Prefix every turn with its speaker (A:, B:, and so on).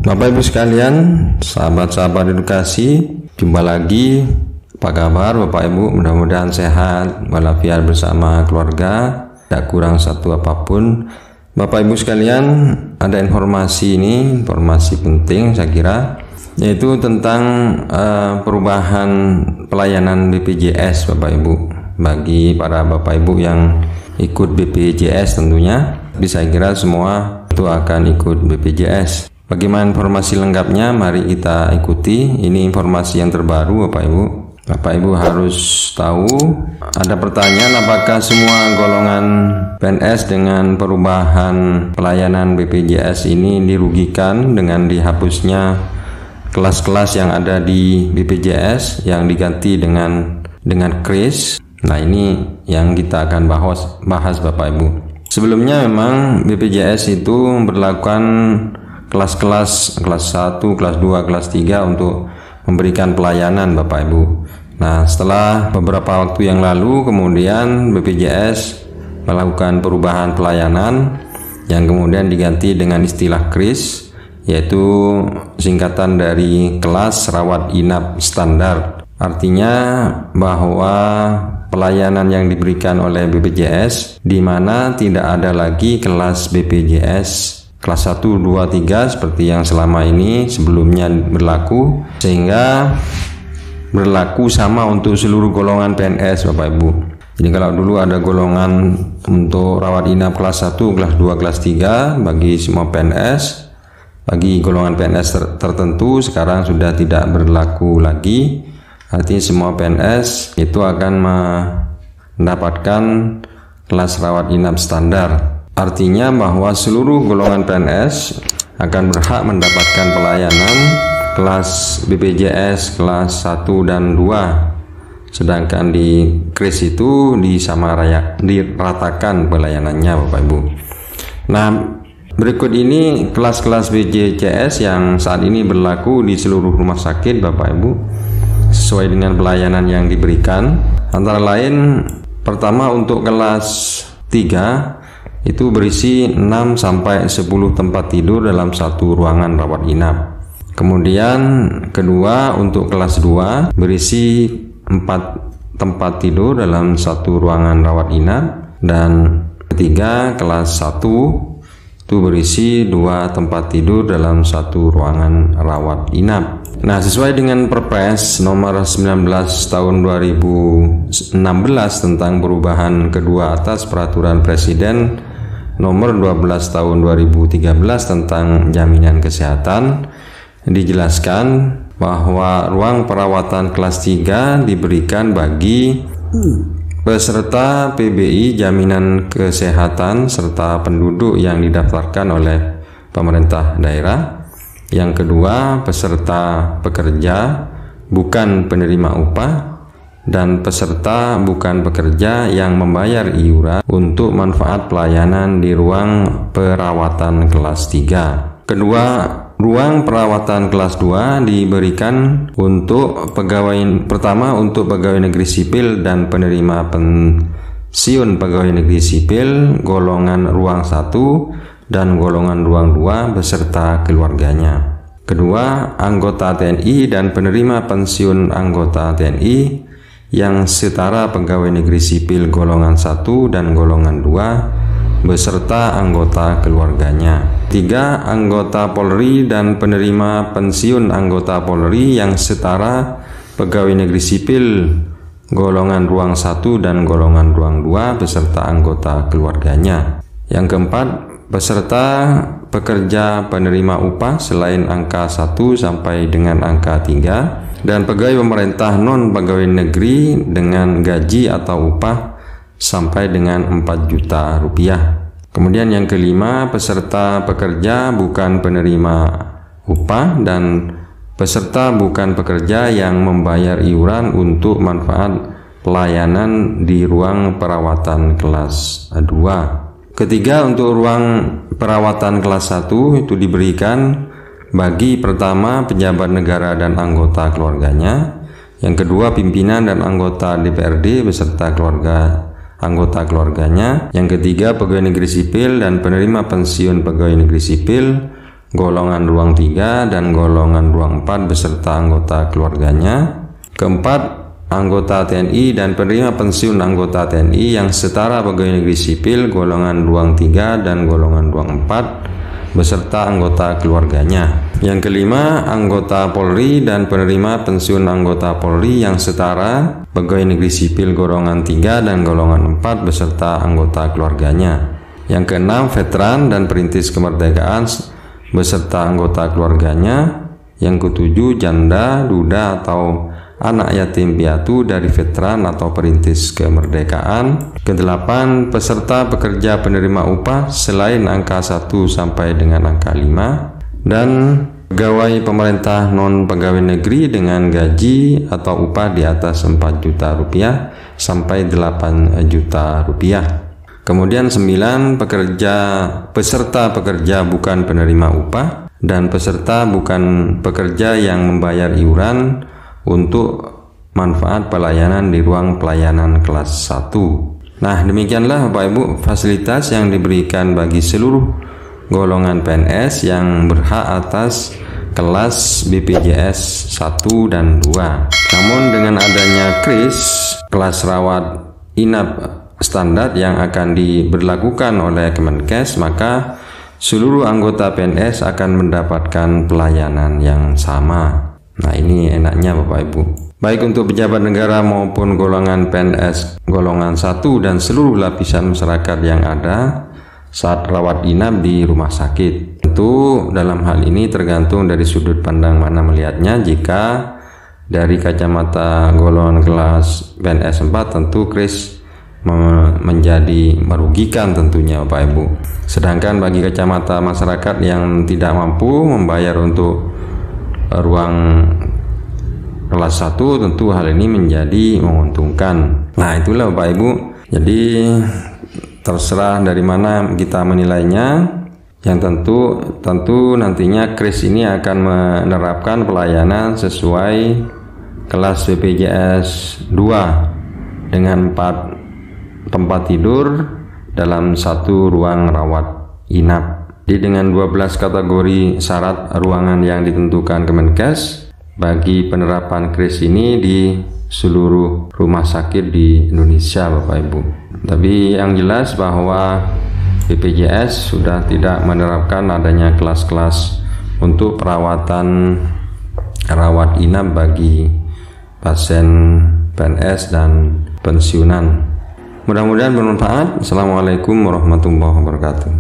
A: Bapak Ibu sekalian, sahabat-sahabat edukasi, jumpa lagi. Apa kabar Bapak Ibu? Mudah-mudahan sehat walafiat bersama keluarga, tidak kurang satu apapun. Bapak Ibu sekalian, ada informasi penting saya kira, yaitu tentang perubahan pelayanan BPJS Bapak Ibu. Bagi para Bapak Ibu yang ikut BPJS tentunya, saya kira semua itu akan ikut BPJS. Bagaimana informasi lengkapnya? Mari kita ikuti. Ini informasi yang terbaru Bapak Ibu. Bapak Ibu harus tahu, ada pertanyaan apakah semua golongan PNS dengan perubahan pelayanan BPJS ini dirugikan dengan dihapusnya kelas-kelas yang ada di BPJS yang diganti dengan KRIS. Nah, ini yang kita akan bahas Bapak Ibu. Sebelumnya memang BPJS itu memberlakukan kelas 1, kelas 2, kelas 3 untuk memberikan pelayanan Bapak Ibu. Nah, setelah beberapa waktu yang lalu kemudian BPJS melakukan perubahan pelayanan yang kemudian diganti dengan istilah KRIS, yaitu singkatan dari kelas rawat inap standar. Artinya bahwa pelayanan yang diberikan oleh BPJS di mana tidak ada lagi kelas BPJS kelas 1, 2, 3 seperti yang selama ini sebelumnya berlaku, sehingga berlaku sama untuk seluruh golongan PNS Bapak Ibu. Jadi kalau dulu ada golongan untuk rawat inap kelas 1, kelas 2, kelas 3 bagi semua PNS, bagi golongan PNS tertentu sekarang sudah tidak berlaku lagi. Artinya semua PNS itu akan mendapatkan kelas rawat inap standar. Artinya bahwa seluruh golongan PNS akan berhak mendapatkan pelayanan kelas BPJS kelas 1 dan 2. Sedangkan di KRIS itu diratakan pelayanannya Bapak Ibu. Nah, berikut ini kelas-kelas BPJS yang saat ini berlaku di seluruh rumah sakit Bapak Ibu sesuai dengan pelayanan yang diberikan. Antara lain, pertama untuk kelas 3 itu berisi 6 sampai 10 tempat tidur dalam satu ruangan rawat inap. Kemudian kedua untuk kelas 2 berisi 4 tempat tidur dalam satu ruangan rawat inap, dan ketiga kelas 1 itu berisi 2 tempat tidur dalam satu ruangan rawat inap. Nah, sesuai dengan Perpres nomor 19 tahun 2016 tentang perubahan kedua atas peraturan Presiden nomor 12 tahun 2013 tentang jaminan kesehatan, dijelaskan bahwa ruang perawatan kelas 3 diberikan bagi peserta PBI jaminan kesehatan serta penduduk yang didaftarkan oleh pemerintah daerah. Yang kedua, peserta pekerja bukan penerima upah dan peserta bukan pekerja yang membayar iuran untuk manfaat pelayanan di ruang perawatan kelas 3. Kedua, ruang perawatan kelas 2 diberikan untuk pertama untuk pegawai negeri sipil dan penerima pensiun pegawai negeri sipil golongan ruang 1 dan golongan ruang 2 beserta keluarganya. Kedua, anggota TNI dan penerima pensiun anggota TNI yang setara pegawai negeri sipil golongan 1 dan golongan 2 beserta anggota keluarganya. 3. Anggota Polri dan penerima pensiun anggota Polri yang setara pegawai negeri sipil golongan ruang 1 dan golongan ruang 2 beserta anggota keluarganya. Yang keempat, peserta pekerja penerima upah selain angka 1 sampai dengan angka 3 dan pegawai pemerintah non pegawai negeri dengan gaji atau upah sampai dengan 4 juta rupiah. Kemudian yang kelima, peserta pekerja bukan penerima upah dan peserta bukan pekerja yang membayar iuran untuk manfaat pelayanan di ruang perawatan kelas 2. Ketiga, untuk ruang perawatan kelas 1 itu diberikan bagi pertama pejabat negara dan anggota keluarganya, yang kedua pimpinan dan anggota DPRD beserta anggota keluarganya, yang ketiga pegawai negeri sipil dan penerima pensiun pegawai negeri sipil golongan ruang 3 dan golongan ruang 4 beserta anggota keluarganya. Keempat, anggota TNI dan penerima pensiun anggota TNI yang setara pegawai negeri sipil golongan ruang 3 dan golongan ruang 4 beserta anggota keluarganya. Yang kelima, anggota Polri dan penerima pensiun anggota Polri yang setara pegawai negeri sipil golongan 3 dan golongan 4 beserta anggota keluarganya. Yang keenam, veteran dan perintis kemerdekaan beserta anggota keluarganya. Yang ketujuh, janda, duda atau anak yatim piatu dari veteran atau perintis kemerdekaan. Kedelapan, peserta pekerja penerima upah selain angka 1 sampai dengan angka 5. Dan pegawai pemerintah non pegawai negeri dengan gaji atau upah di atas 4 juta rupiah sampai 8 juta rupiah. Kemudian 9, peserta pekerja bukan penerima upah dan peserta bukan pekerja yang membayar iuran untuk manfaat pelayanan di ruang pelayanan kelas 1. Nah, demikianlah Bapak Ibu fasilitas yang diberikan bagi seluruh golongan PNS yang berhak atas kelas BPJS 1 dan 2. Namun dengan adanya KRIS, kelas rawat inap standar yang akan diberlakukan oleh Kemenkes, maka seluruh anggota PNS akan mendapatkan pelayanan yang sama. Nah, ini enaknya Bapak Ibu. Baik untuk pejabat negara maupun golongan PNS golongan 1 dan seluruh lapisan masyarakat yang ada saat rawat inap di rumah sakit. Tentu dalam hal ini tergantung dari sudut pandang mana melihatnya. Jika dari kacamata golongan kelas PNS 4 tentu KRIS menjadi merugikan tentunya Bapak Ibu. Sedangkan bagi kacamata masyarakat yang tidak mampu membayar untuk ruang kelas 1 tentu hal ini menjadi menguntungkan. Nah, itulah Bapak Ibu. Jadi terserah dari mana kita menilainya. Yang tentu nantinya KRIS ini akan menerapkan pelayanan sesuai kelas BPJS 2 dengan 4 tempat tidur dalam 1 ruang rawat inap. Jadi dengan 12 kategori syarat ruangan yang ditentukan Kemenkes bagi penerapan KRIS ini di seluruh rumah sakit di Indonesia Bapak Ibu. Tapi yang jelas bahwa BPJS sudah tidak menerapkan adanya kelas-kelas untuk perawatan rawat inap bagi pasien PNS dan pensiunan. Mudah-mudahan bermanfaat. Assalamualaikum warahmatullahi wabarakatuh.